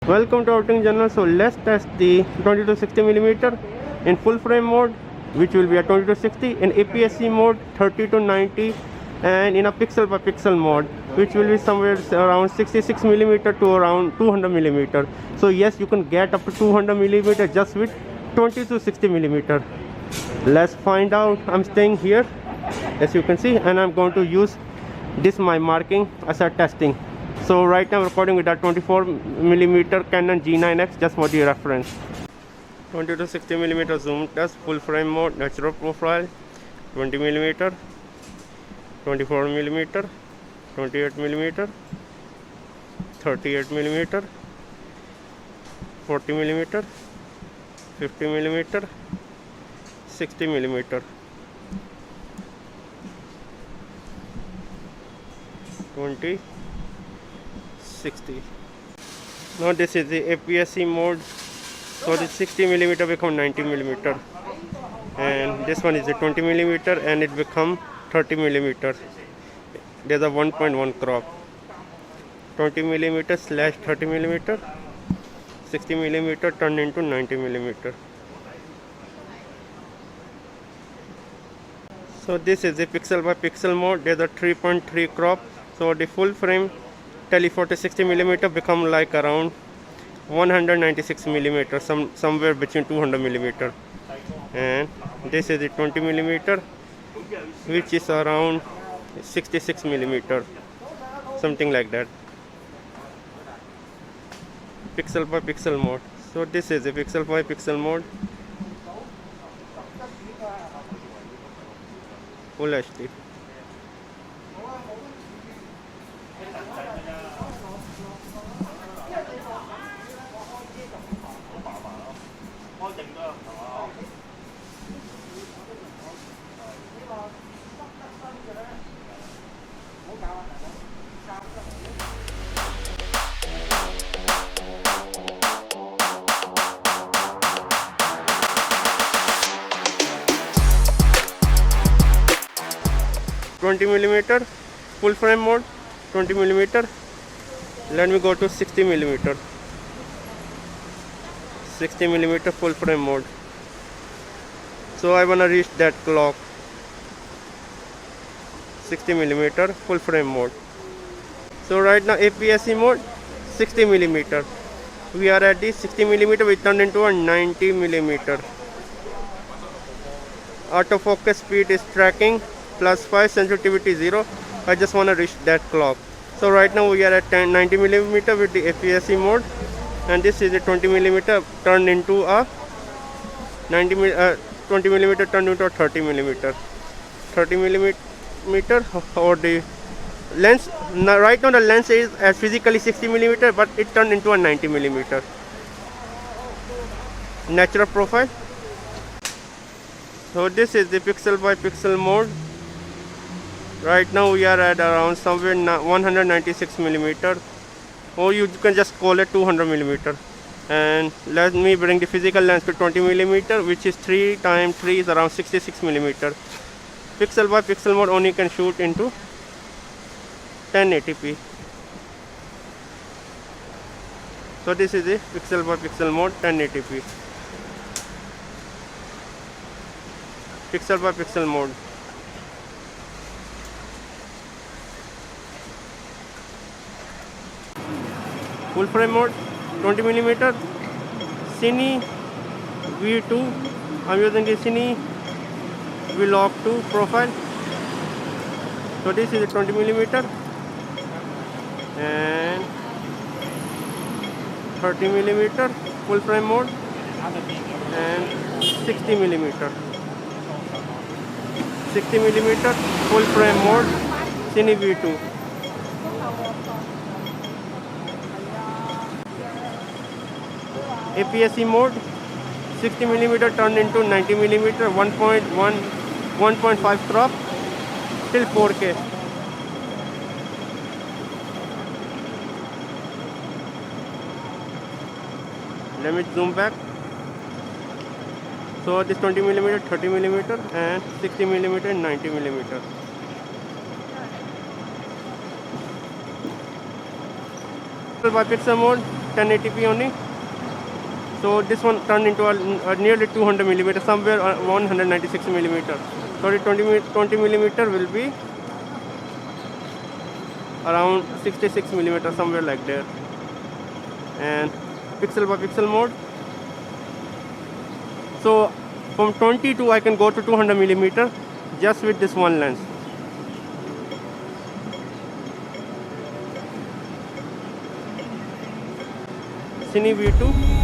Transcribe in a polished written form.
Welcome to Outing Journal. So let's test the 20-60mm in full frame mode, which will be a 20-60, in APS-C mode 30-90, and in a pixel by pixel mode, which will be somewhere around 66mm to around 200mm. So yes, you can get up to 200mm just with 20-60mm. Let's find out. I'm staying here, as you can see, and I'm going to use this my marking as a testing. So right now I'm recording with a 24mm Canon G9X just for the reference. 20-60mm zoom test, full frame mode, natural profile, 20mm, 24mm, 28mm, 38mm, 40mm, 50mm, 60mm, 20, 60. Now this is the APS-C mode. So the 60mm become 90mm, and this one is the 20mm and it become 30mm. There's a 1.1 crop. 20mm / 30mm, 60mm turned into 90mm. So this is the pixel by pixel mode. There's a 3.3 crop. So the full frame tele 40-60mm become like around 196mm, somewhere between 200mm, and this is the 20mm, which is around 66mm, something like that. Pixel by pixel mode. So this is the pixel by pixel mode, full HD. $20mm full frame mode, 20mm. Let me go to 60mm. 60mm full frame mode. So I wanna reach that clock. 60mm full frame mode. So right now APS-C mode 60mm. We are at the 60mm, we turned into a 90mm. Autofocus speed is tracking +5, sensitivity 0. I just want to reach that clock. So right now we are at 90mm with the APS-C mode, and this is a 20mm turned into a 20mm turned into a 30mm. 30mm, or the lens. Now, right now the lens is physically 60mm, but it turned into a 90mm. Natural profile. So this is the pixel by pixel mode. Right now we are at around somewhere 196mm, or you can just call it 200mm. And let me bring the physical lens to 20mm, which is 3 times 3 is around 66mm. Pixel by pixel mode only can shoot into 1080p. So this is the pixel by pixel mode, 1080p. Pixel by pixel mode. Full frame mode, 20mm, Sony V2. I'm using the Sony Vlog 2 profile. So this is a 20mm and 30mm full frame mode, and 60mm. 60mm full frame mode, Sony V2. APS-C mode, 60mm turned into 90mm, 1.5 crop, till 4K. Let me zoom back. So this 20mm, 30mm, and 60mm and 90mm. By pixel mode, 1080p only. So this one turned into a nearly 200 millimeter, somewhere 196 millimeter. Sorry, 20 millimeter will be around 66 millimeter, somewhere like there. And pixel by pixel mode. So from 22 I can go to 200 millimeter just with this one lens. Cine V2.